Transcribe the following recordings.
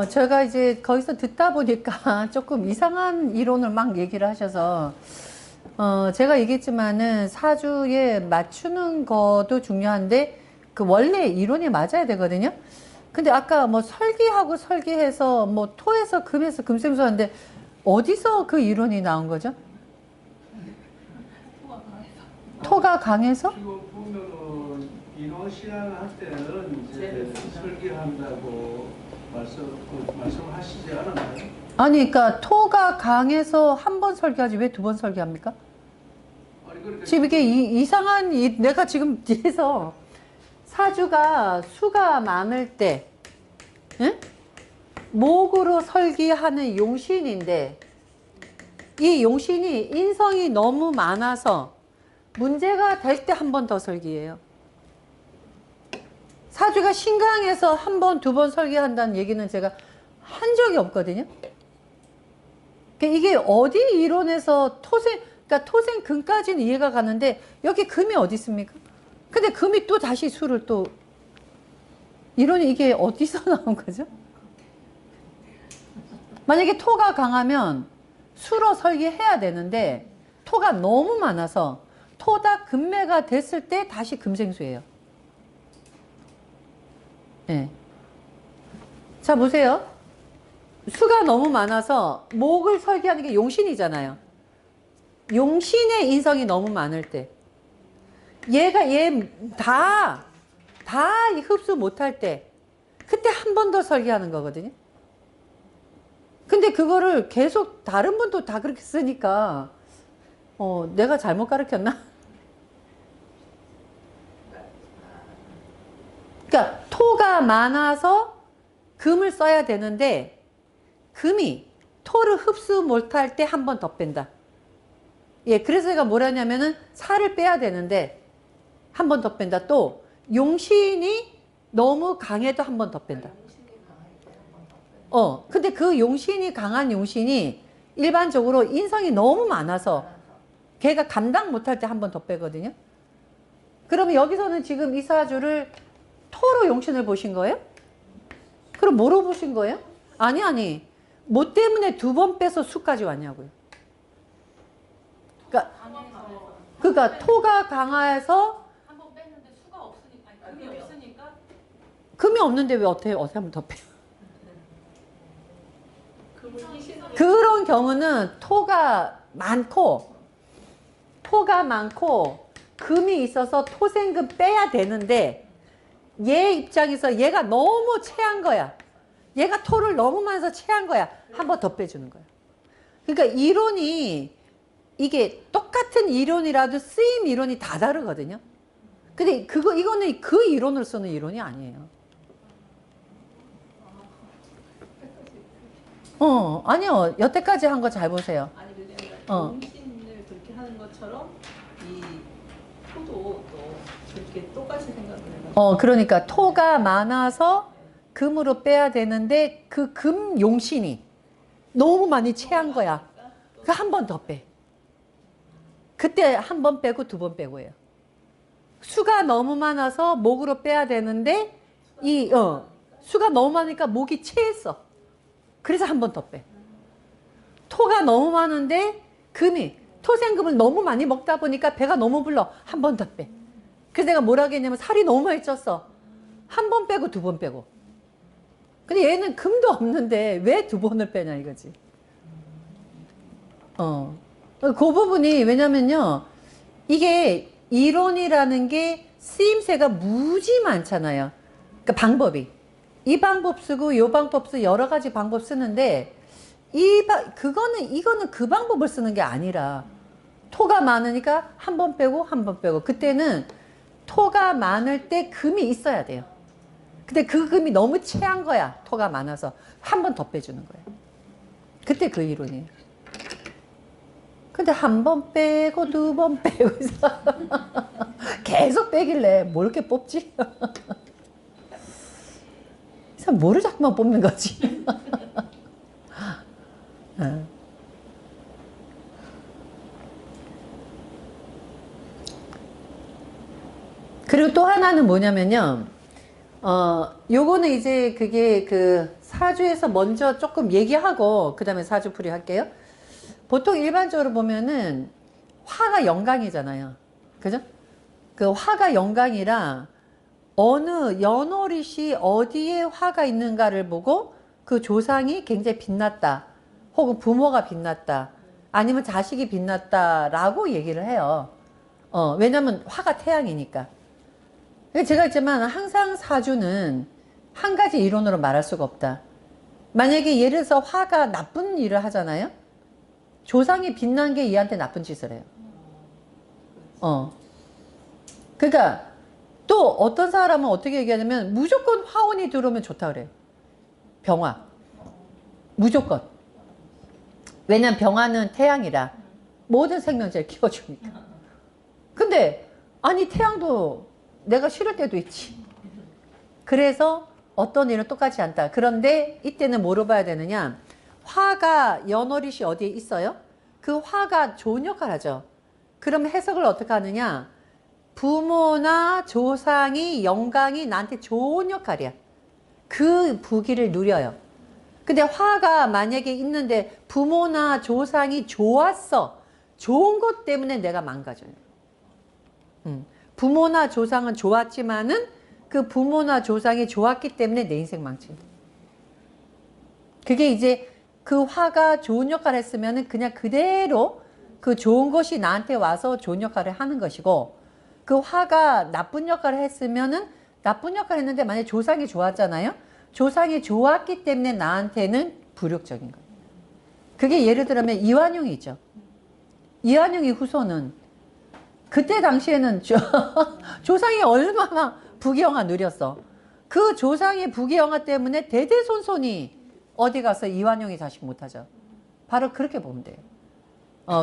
제가 이제 거기서 듣다 보니까 조금 이상한 이론을 막 얘기를 하셔서, 제가 얘기했지만은 사주에 맞추는 것도 중요한데, 그 원래 이론이 맞아야 되거든요. 근데 아까 뭐 설기하고 설기해서 뭐 토에서 금에서 금생수 하는데, 어디서 그 이론이 나온 거죠? 토가 강해서? 지금 보면은 이론 시간할 때는 이제 설계를 한다고 말씀하시지 않았나요? 아니, 그러니까 토가 강해서 한 번 설계하지 왜 두 번 설계합니까? 아니 그러니까 지금 이게 이상한, 내가 지금 뒤에서 사주가 수가 많을 때, 응? 목으로 설계하는 용신인데, 이 용신이 인성이 너무 많아서 문제가 될 때 한 번 더 설계해요. 사주가 신강해서 한 번, 두 번 설계한다는 얘기는 제가 한 적이 없거든요. 이게 어디 이론에서 그러니까 토생 금까지는 이해가 가는데 여기 금이 어디 있습니까? 근데 금이 또 다시 수를 또 이론이 이게 어디서 나온 거죠? 만약에 토가 강하면 수로 설계해야 되는데 토가 너무 많아서 토다 금매가 됐을 때 다시 금생수예요. 네. 자, 보세요. 수가 너무 많아서 목을 설계하는 게 용신이잖아요. 용신의 인성이 너무 많을 때 얘가 다 흡수 못할 때 그때 한 번 더 설계하는 거거든요. 근데 그거를 계속 다른 분도 다 그렇게 쓰니까 내가 잘못 가르쳤나? 그러니까 토가 많아서 금을 써야 되는데 금이 토를 흡수 못할 때 한 번 더 뺀다. 예, 그래서 제가 뭐라 하냐면은 살을 빼야 되는데 한 번 더 뺀다. 또 용신이 너무 강해도 한 번 더 뺀다. 근데 그 용신이 강한 용신이 일반적으로 인성이 너무 많아서 걔가 감당 못할 때 한 번 더 빼거든요. 그러면 여기서는 지금 이 사주를 토로 용신을 보신 거예요? 그럼 뭐로 보신 거예요? 아니. 뭐 때문에 두 번 빼서 수까지 왔냐고요. 그러니까 토가 강해서 한 번 뺐는데 수가 없으니까, 아니, 금이 없으니까. 금이 없는데 왜 어떻게 한 번 더 빼요? 그런 경우는 토가 많고 금이 있어서 토생금 빼야 되는데 얘 입장에서 얘가 너무 체한 거야. 얘가 토를 너무 많아서 체한 거야. 한 번 더 빼주는 거야. 그러니까 이론이 이게 똑같은 이론이라도 쓰임 이론이 다 다르거든요. 근데 이거는 그 이론을 쓰는 이론이 아니에요. 아니요. 여태까지 한 거 잘 보세요. 아니 그게 아니라 용신을 그렇게 하는 것처럼 이 토도 또 그렇게 똑같이 생각을 해가지고 그러니까 토가 많아서 금으로 빼야 되는데 그 금 용신이 너무 많이 체한 거야. 그 한 번 더 빼. 그때 한 번 빼고 두 번 빼고예요. 수가 너무 많아서 목으로 빼야 되는데 수가 너무 많으니까 목이 체했어. 그래서 한 번 더 빼. 토가 너무 많은데 금이 토생금을 너무 많이 먹다 보니까 배가 너무 불러. 한 번 더 빼. 그래서 내가 뭐라 했냐면 살이 너무 많이 쪘어. 한 번 빼고 두 번 빼고. 근데 얘는 금도 없는데 왜 두 번을 빼냐 이거지. 그 부분이 왜냐면요. 이게 이론이라는 게 쓰임새가 무지 많잖아요. 그러니까 방법이. 이 방법 쓰고 이 방법 쓰고 여러 가지 방법 쓰는데 이거는 그 방법을 쓰는 게 아니라 토가 많으니까 한 번 빼고 한 번 빼고 그때는 토가 많을 때 금이 있어야 돼요. 근데 그 금이 너무 체한 거야. 토가 많아서 한 번 더 빼주는 거예요. 그때 그 이론이에요. 근데 한 번 빼고 두 번 빼고 계속 빼길래 뭘 이렇게 뽑지? 이 사람 뭐를 자꾸만 뽑는 거지? 그리고 또 하나는 뭐냐면요. 요거는 이제 그게 그 사주에서 먼저 조금 얘기하고 그 다음에 사주풀이 할게요. 보통 일반적으로 보면은 화가 영강이잖아요. 그죠? 그 화가 영강이라 어느 연월일시 어디에 화가 있는가를 보고 그 조상이 굉장히 빛났다. 혹은 부모가 빛났다. 아니면 자식이 빛났다라고 얘기를 해요. 왜냐면 화가 태양이니까. 제가 했지만 항상 사주는 한 가지 이론으로 말할 수가 없다. 만약에 예를 들어서 화가 나쁜 일을 하잖아요. 조상이 빛난 게 얘한테 나쁜 짓을 해요. 그러니까 또 어떤 사람은 어떻게 얘기하냐면 무조건 화운이 들어오면 좋다 그래요. 병화. 무조건. 왜냐면 병화는 태양이라 모든 생명체를 키워주니까. 근데 아니 태양도 내가 싫을 때도 있지. 그래서 어떤 일은 똑같지 않다. 그런데 이때는 뭐로 봐야 되느냐. 화가 연월일시 어디에 있어요? 그 화가 좋은 역할을 하죠. 그럼 해석을 어떻게 하느냐. 부모나 조상이 영광이 나한테 좋은 역할이야. 그 부귀를 누려요. 근데 화가 만약에 있는데 부모나 조상이 좋았어. 좋은 것 때문에 내가 망가져요. 부모나 조상은 좋았지만은 그 부모나 조상이 좋았기 때문에 내 인생 망친다. 그게 이제 그 화가 좋은 역할을 했으면은 그냥 그대로 그 좋은 것이 나한테 와서 좋은 역할을 하는 것이고, 그 화가 나쁜 역할을 했으면은 나쁜 역할을 했는데 만약에 조상이 좋았잖아요. 조상이 좋았기 때문에 나한테는 불육적인 거예요. 그게 예를 들면 이완용이 있죠. 이완용의 후손은 그때 당시에는 조상이 얼마나 부귀영화 누렸어. 그 조상의 부귀영화 때문에 대대손손이 어디 가서 이완용이 자식 못하죠. 바로 그렇게 보면 돼요.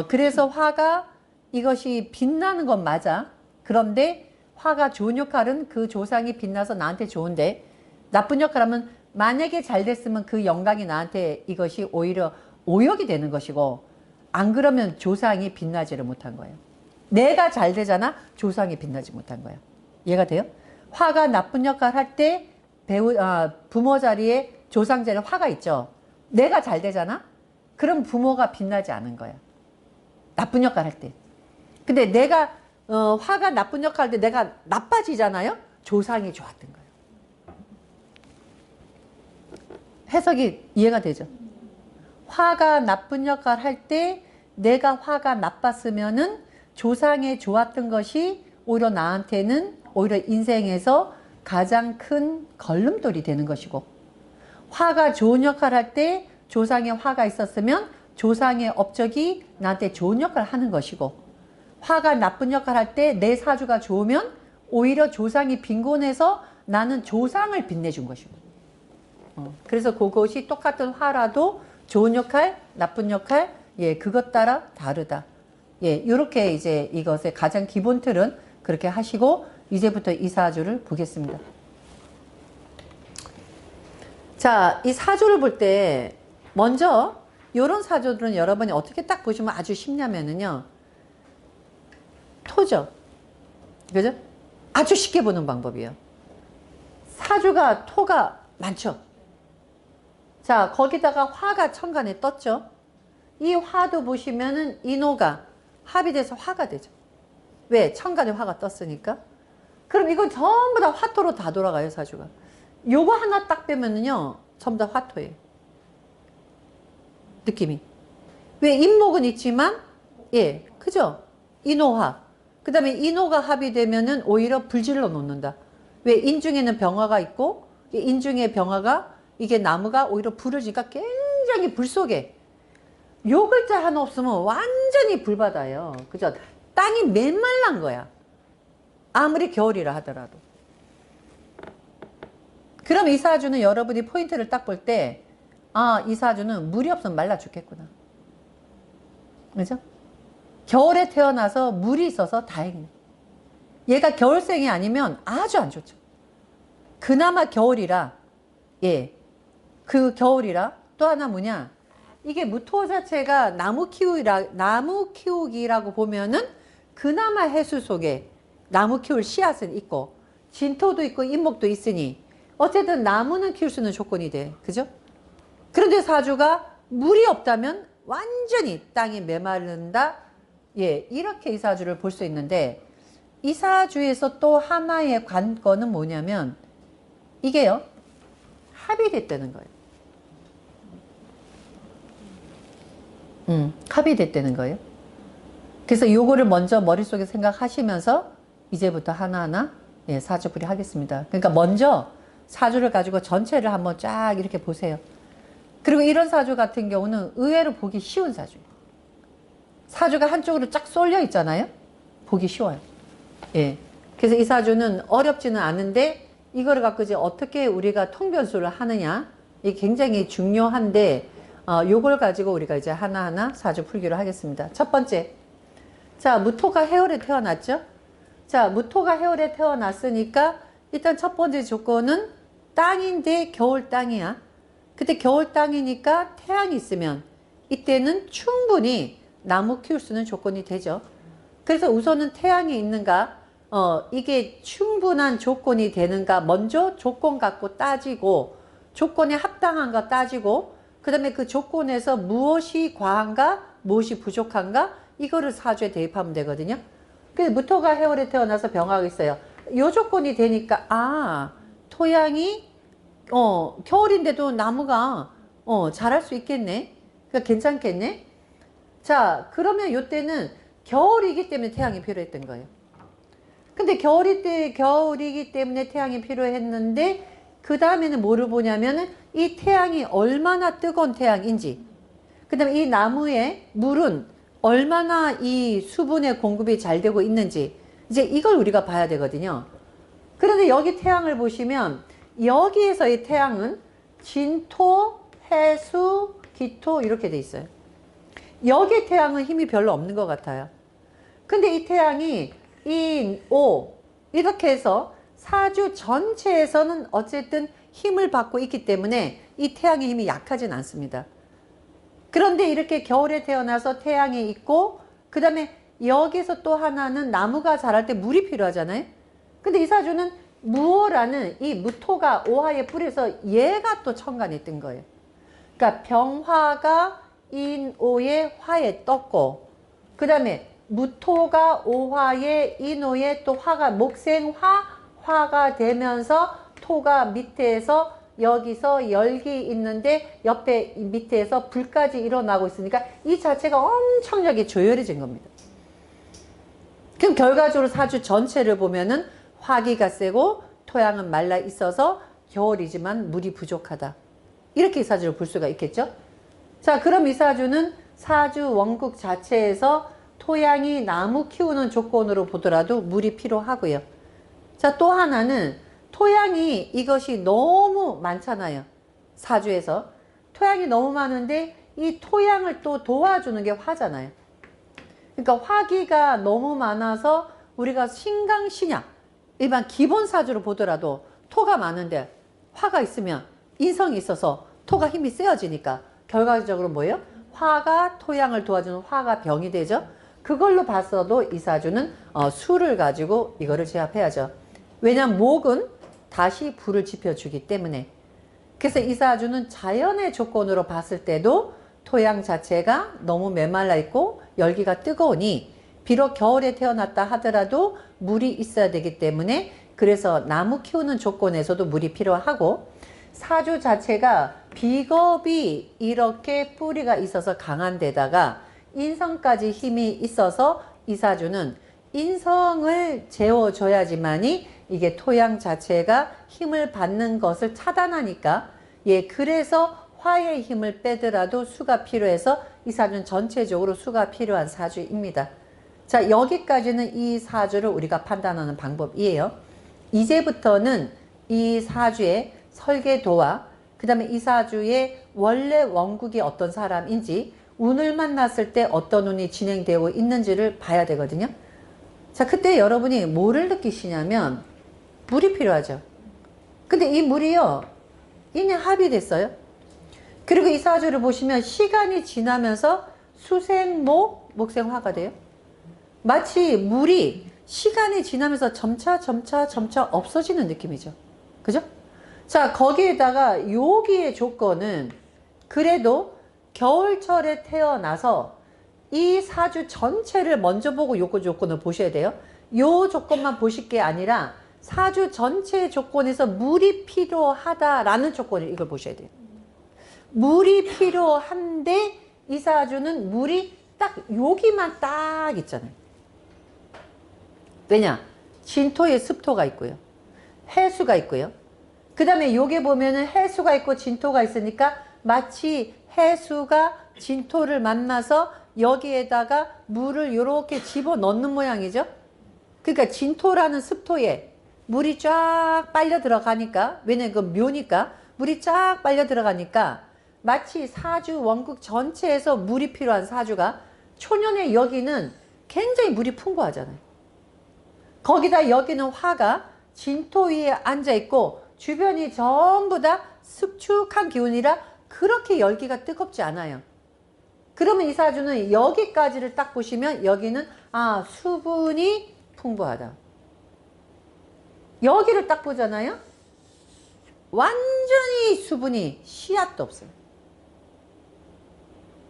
그래서 화가 이것이 빛나는 건 맞아. 그런데 화가 좋은 역할은 그 조상이 빛나서 나한테 좋은데, 나쁜 역할하면 만약에 잘 됐으면 그 영광이 나한테 이것이 오히려 오역이 되는 것이고, 안 그러면 조상이 빛나지를 못한 거예요. 내가 잘 되잖아. 조상이 빛나지 못한 거야. 이해가 돼요? 화가 나쁜 역할 할 때 부모 자리에 조상 자리에 화가 있죠. 내가 잘 되잖아. 그럼 부모가 빛나지 않은 거야. 나쁜 역할 할 때. 근데 내가 화가 나쁜 역할 할 때 내가 나빠지잖아요. 조상이 좋았던 거예요. 해석이 이해가 되죠? 화가 나쁜 역할 할 때 내가 화가 나빴으면은 조상에 좋았던 것이 오히려 나한테는 오히려 인생에서 가장 큰 걸림돌이 되는 것이고, 화가 좋은 역할 할 때 조상에 화가 있었으면 조상의 업적이 나한테 좋은 역할을 하는 것이고, 화가 나쁜 역할 할 때 내 사주가 좋으면 오히려 조상이 빈곤해서 나는 조상을 빛내준 것이고. 그래서 그것이 똑같은 화라도 좋은 역할, 나쁜 역할, 예, 그것 따라 다르다. 예, 이렇게 이제 이것의 가장 기본 틀은 그렇게 하시고, 이제부터 이 사주를 보겠습니다. 자, 이 사주를 볼 때 먼저 이런 사주들은 여러분이 어떻게 딱 보시면 아주 쉽냐면은요, 토죠. 그죠? 아주 쉽게 보는 방법이에요. 사주가 토가 많죠. 자, 거기다가 화가 천간에 떴죠. 이 화도 보시면은 인호가 합이 돼서 화가 되죠. 왜? 천간에 화가 떴으니까. 그럼 이거 전부 다 화토로 다 돌아가요, 사주가. 요거 하나 딱 빼면은요, 전부 다 화토예요. 느낌이. 왜? 인목은 있지만, 예, 그죠? 인호화. 그 다음에 인호가 합이 되면은 오히려 불질러 놓는다. 왜? 인중에는 병화가 있고, 인중의 병화가, 이게 나무가 오히려 불을 지니까 굉장히 불 속에, 요 글자 하나 없으면 완전히 불바다예요. 그죠? 땅이 메말란 거야. 아무리 겨울이라 하더라도. 그럼 이 사주는 여러분이 포인트를 딱 볼 때, 아, 이 사주는 물이 없으면 말라 죽겠구나. 그죠? 겨울에 태어나서 물이 있어서 다행이네. 얘가 겨울생이 아니면 아주 안 좋죠. 그나마 겨울이라, 예, 그 겨울이라. 또 하나 뭐냐, 이게 무토 자체가 나무 키우기라고 보면은 그나마 해수 속에 나무 키울 씨앗은 있고, 진토도 있고 인목도 있으니 어쨌든 나무는 키울 수 있는 조건이 돼. 그죠? 그런데 사주가 물이 없다면 완전히 땅이 메마른다. 예, 이렇게 이 사주를 볼 수 있는데, 이 사주에서 또 하나의 관건은 뭐냐면, 이게요, 합이 됐다는 거예요. 합이 됐다는 거예요. 그래서 요거를 먼저 머릿속에 생각하시면서 이제부터 하나하나 예, 사주풀이 하겠습니다. 그러니까 먼저 사주를 가지고 전체를 한번 쫙 이렇게 보세요. 그리고 이런 사주 같은 경우는 의외로 보기 쉬운 사주예요. 사주가 한쪽으로 쫙 쏠려 있잖아요. 보기 쉬워요. 예. 그래서 이 사주는 어렵지는 않은데 이거를 갖고 이제 어떻게 우리가 통변수를 하느냐, 이게 굉장히 중요한데 요걸 가지고 우리가 이제 하나하나 사주 풀기로 하겠습니다. 첫 번째, 자, 무토가 해월에 태어났죠. 자, 무토가 해월에 태어났으니까 일단 첫 번째 조건은 땅인데 겨울 땅이야. 그때 겨울 땅이니까 태양이 있으면 이때는 충분히 나무 키울 수 있는 조건이 되죠. 그래서 우선은 태양이 있는가, 이게 충분한 조건이 되는가 먼저 조건 갖고 따지고, 조건에 합당한가 따지고, 그 다음에 그 조건에서 무엇이 과한가 무엇이 부족한가 이거를 사주에 대입하면 되거든요. 그래서 무토가 해월에 태어나서 병화가 있어요. 요 조건이 되니까 토양이 겨울인데도 나무가 자랄 수 있겠네. 그러니까 괜찮겠네. 자, 그러면 요때는 겨울이기 때문에 태양이 필요했던 거예요. 근데 겨울이기 때문에 태양이 필요했는데 그 다음에는 뭐를 보냐면은 이 태양이 얼마나 뜨거운 태양인지, 그 다음에 이 나무에 물은 얼마나 이 수분의 공급이 잘 되고 있는지, 이제 이걸 우리가 봐야 되거든요. 그런데 여기 태양을 보시면 여기에서의 태양은 진토, 해수, 기토 이렇게 돼 있어요. 여기 태양은 힘이 별로 없는 것 같아요. 근데 이 태양이 인, 오 이렇게 해서 사주 전체에서는 어쨌든 힘을 받고 있기 때문에 이 태양의 힘이 약하진 않습니다. 그런데 이렇게 겨울에 태어나서 태양이 있고, 그 다음에 여기서 또 하나는 나무가 자랄 때 물이 필요하잖아요. 근데 이 사주는 무오라는 이 무토가 오화의 뿔에서 얘가 또 천간에 뜬 거예요. 그러니까 병화가 인오의 화에 떴고, 그 다음에 무토가 오화에 인오에 또 화가 목생화, 화가 되면서 토가 밑에서 여기서 열기 있는데 옆에 밑에서 불까지 일어나고 있으니까 이 자체가 엄청나게 조열해진 겁니다. 그럼 결과적으로 사주 전체를 보면은 화기가 세고 토양은 말라 있어서 겨울이지만 물이 부족하다. 이렇게 이 사주를 볼 수가 있겠죠. 자, 그럼 이 사주는 사주 원국 자체에서 토양이 나무 키우는 조건으로 보더라도 물이 필요하고요. 자, 또 하나는 토양이 이것이 너무 많잖아요. 사주에서. 토양이 너무 많은데 이 토양을 또 도와주는 게 화잖아요. 그러니까 화기가 너무 많아서 우리가 신강신약, 일반 기본 사주로 보더라도 토가 많은데 화가 있으면 인성이 있어서 토가 힘이 세어지니까 결과적으로 뭐예요? 화가 토양을 도와주는 화가 병이 되죠. 그걸로 봤어도 이 사주는 수를 가지고 이거를 제압해야죠. 왜냐하면 목은 다시 불을 지펴주기 때문에. 그래서 이 사주는 자연의 조건으로 봤을 때도 토양 자체가 너무 메말라 있고 열기가 뜨거우니, 비록 겨울에 태어났다 하더라도 물이 있어야 되기 때문에, 그래서 나무 키우는 조건에서도 물이 필요하고, 사주 자체가 비겁이 이렇게 뿌리가 있어서 강한 데다가 인성까지 힘이 있어서 이 사주는 인성을 재워줘야지만이 이게 토양 자체가 힘을 받는 것을 차단하니까, 예, 그래서 화의 힘을 빼더라도 수가 필요해서 이 사주는 전체적으로 수가 필요한 사주입니다. 자, 여기까지는 이 사주를 우리가 판단하는 방법이에요. 이제부터는 이 사주의 설계도와 그 다음에 이 사주의 원래 원국이 어떤 사람인지, 운을 만났을 때 어떤 운이 진행되고 있는지를 봐야 되거든요. 자, 그때 여러분이 뭐를 느끼시냐면 물이 필요하죠. 근데 이 물이요, 이미 합의됐어요. 그리고 이 사주를 보시면 시간이 지나면서 수생목, 목생화가 돼요. 마치 물이 시간이 지나면서 점차 없어지는 느낌이죠. 그죠? 자, 거기에다가 여기의 조건은 그래도 겨울철에 태어나서 이 사주 전체를 먼저 보고 요거 조건을 보셔야 돼요. 요 조건만 보실 게 아니라 사주 전체의 조건에서 물이 필요하다라는 조건을 이걸 보셔야 돼요. 물이 필요한데 이 사주는 물이 딱 여기만 딱 있잖아요. 왜냐? 진토에 습토가 있고요. 해수가 있고요. 그 다음에 여기 보면은 해수가 있고 진토가 있으니까 마치 해수가 진토를 만나서 여기에다가 물을 이렇게 집어넣는 모양이죠. 그러니까 진토라는 습토에 물이 쫙 빨려 들어가니까, 왜냐면 그 묘니까 물이 쫙 빨려 들어가니까 마치 사주 원국 전체에서 물이 필요한 사주가 초년의 여기는 굉장히 물이 풍부하잖아요. 거기다 여기는 화가 진토 위에 앉아있고 주변이 전부 다 습축한 기운이라 그렇게 열기가 뜨겁지 않아요. 그러면 이 사주는 여기까지를 딱 보시면 여기는 수분이 풍부하다. 여기를 딱 보잖아요. 완전히 수분이 씨앗도 없어요.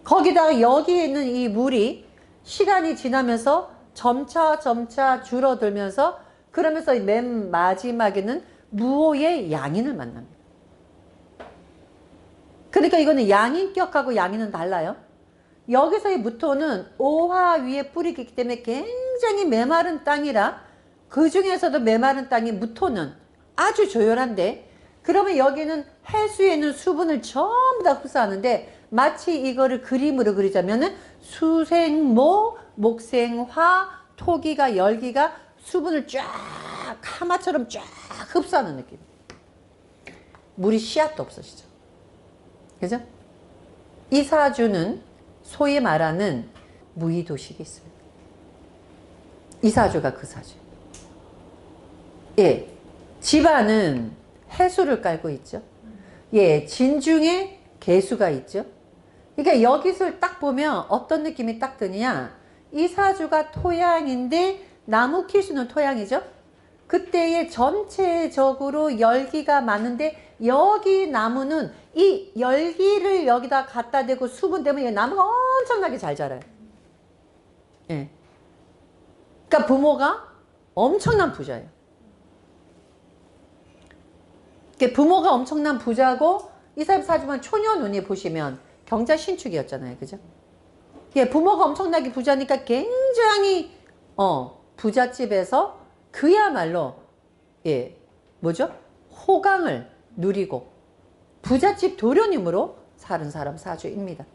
거기다가 여기에 있는 이 물이 시간이 지나면서 점차 줄어들면서 그러면서 맨 마지막에는 무오의 양인을 만납니다. 그러니까 이거는 양인격하고 양인은 달라요. 여기서의 무토는 오화 위에 뿌리기 있기 때문에 굉장히 메마른 땅이라 그 중에서도 메마른 땅이 무토는 아주 조열한데, 그러면 여기는 해수에 있는 수분을 전부 다 흡수하는데 마치 이거를 그림으로 그리자면은 수생모, 목생화, 토기가 열기가 수분을 쫙 하마처럼 쫙 흡수하는 느낌. 물이 씨앗도 없으시죠. 그죠? 이 사주는 소위 말하는 무의도식이 있습니다. 이 사주가 그 사주. 예, 집안은 해수를 깔고 있죠. 예, 진중에 개수가 있죠. 그러니까 여기서 딱 보면 어떤 느낌이 딱 드냐. 이 사주가 토양인데 나무 키수는 토양이죠. 그때의 전체적으로 열기가 많은데 여기 나무는 이 열기를 여기다 갖다 대고 수분 때문에 나무가 엄청나게 잘 자라요. 예. 그러니까 부모가 엄청난 부자예요. 부모가 엄청난 부자고 이 사람 사주만 초년운이 보시면 경자 신축이었잖아요. 그죠? 예, 부모가 엄청나게 부자니까 굉장히 부잣집에서 그야말로 뭐죠? 호강을 누리고 부잣집 도련님으로 사는 사람 사주입니다.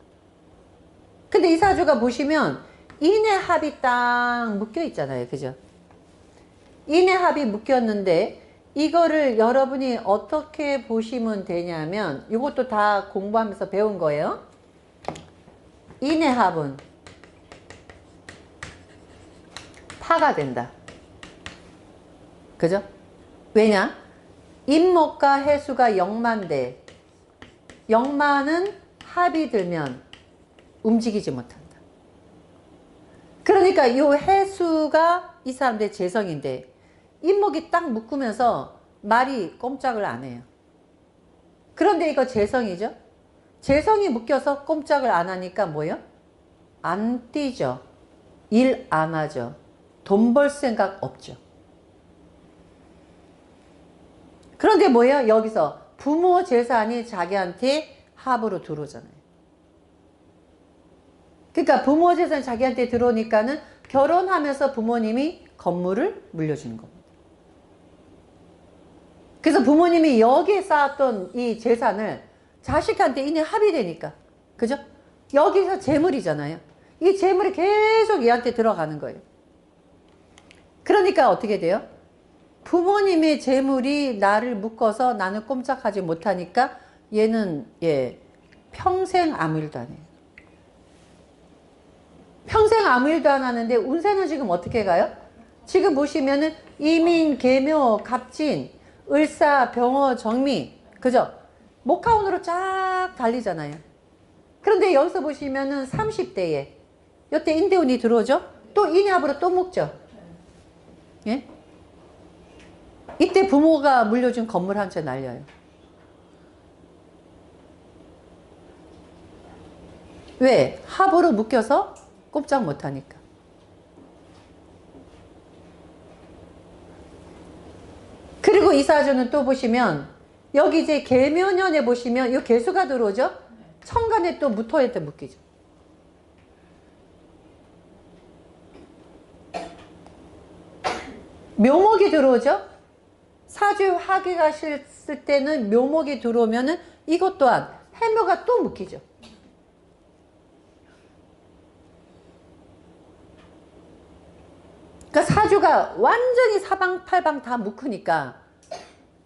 근데 이 사주가 보시면 인해합이 딱 묶여 있잖아요. 그죠? 인해합이 묶였는데 이거를 여러분이 어떻게 보시면 되냐면, 이것도 다 공부하면서 배운 거예요. 인해합은 파가 된다. 그죠? 왜냐? 임목과 해수가 역만데 역만은 합이 들면 움직이지 못한다. 그러니까 이 해수가 이 사람들의 재성인데 임목이 딱 묶으면서 말이 꼼짝을 안 해요. 그런데 이거 재성이죠? 재성이 묶여서 꼼짝을 안 하니까 뭐예요? 안 뛰죠. 일 안 하죠. 돈 벌 생각 없죠. 그런데 뭐예요? 여기서 부모 재산이 자기한테 합으로 들어오잖아요. 그러니까 부모 재산이 자기한테 들어오니까는 결혼하면서 부모님이 건물을 물려주는 겁니다. 그래서 부모님이 여기에 쌓았던 이 재산을 자식한테 이내 합이 되니까, 그죠? 여기서 재물이잖아요. 이 재물이 계속 얘한테 들어가는 거예요. 그러니까 어떻게 돼요? 부모님의 재물이 나를 묶어서 나는 꼼짝하지 못하니까 얘는 평생 아무 일도 안 해요. 평생 아무 일도 안 하는데 운세는 지금 어떻게 가요? 지금 보시면은 이민, 계묘, 갑진, 을사, 병어, 정미, 그죠? 목화운으로 쫙 달리잖아요. 그런데 여기서 보시면은 30대에 이때 인대운이 들어오죠? 또 인합으로 또 묶죠? 예? 이때 부모가 물려준 건물 한 채 날려요. 왜? 합으로 묶여서 꼼짝 못하니까. 그리고 이 사주는 또 보시면 여기 이제 계묘년에 보시면 이 개수가 들어오죠? 천간에 또 무토에 또 묶이죠. 묘목이 들어오죠? 사주 화기가 실을 때는 묘목이 들어오면은 이것 또한 해묘가 또 묶이죠. 그러니까 사주가 완전히 사방팔방 다 묶으니까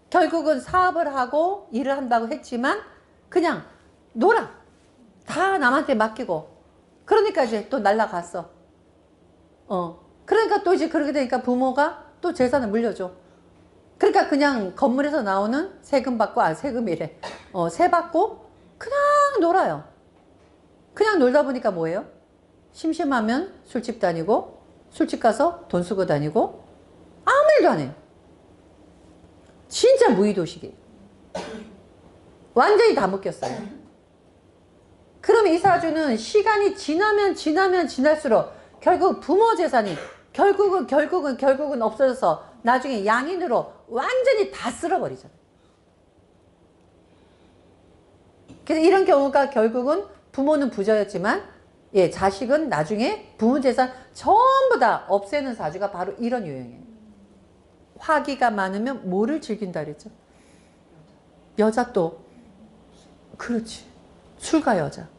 결국은 사업을 하고 일을 한다고 했지만 그냥 놀아. 다 남한테 맡기고. 그러니까 이제 또 날라갔어. 그러니까 또 이제 그렇게 되니까 부모가 또 재산을 물려줘. 그러니까 그냥 건물에서 나오는 세금 받고, 세금이래. 세 받고 그냥 놀아요. 그냥 놀다 보니까 뭐예요? 심심하면 술집 다니고, 술집 가서 돈 쓰고 다니고, 아무 일도 안 해요. 진짜 무의도식이에요. 완전히 다 묶였어요. 그러면 이 사주는 시간이 지나면 지날수록 결국 부모 재산이 결국은 없어져서 나중에 양인으로 완전히 다 쓸어버리잖아요. 그래서 이런 경우가 결국은 부모는 부자였지만 자식은 나중에 부모 재산 전부 다 없애는 사주가 바로 이런 유형이에요. 화기가 많으면 뭐를 즐긴다 그랬죠? 여자 또 그렇지. 술과 여자.